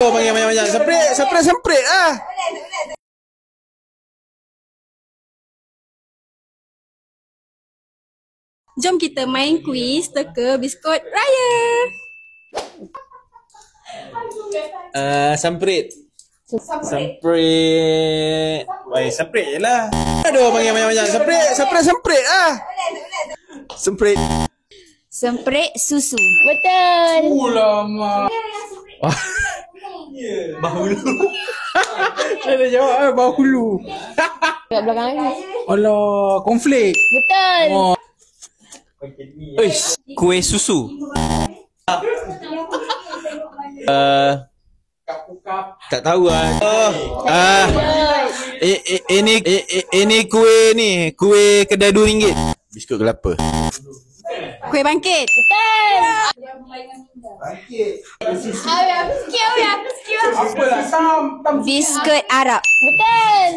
Oh, banyak. Semprit ah. Jom kita main kuis teka biskut raya. Semprit. Semprit je lah. Aduh, banyak. Semprit ah. Semprit. Semprit susu. Betul. Ulama. Bahulu. Saya dah jawab bahulu. Kat belakang lagi. Alah, konflik. Betul. Oh. Kuih susu. Tak tahu lah. Ini kuih kedai RM2. Biskut kelapa. Kuih bangkit. Betul. Biskut Arab. Betul.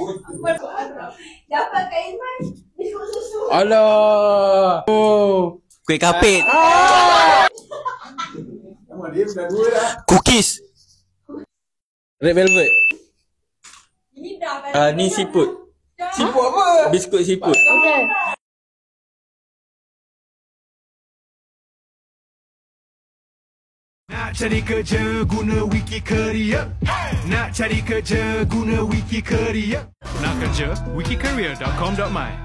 Dapat Kak Iman biskut susu. Alah. Oh. Kuih kapit. Cookies. Red velvet. Ini dah Ni siput. Siput apa? Biskut siput. Betul. Nak cari kerja guna Wikicareer. Nak cari kerja guna Wikicareer. Nak kerja wikicareer.com.my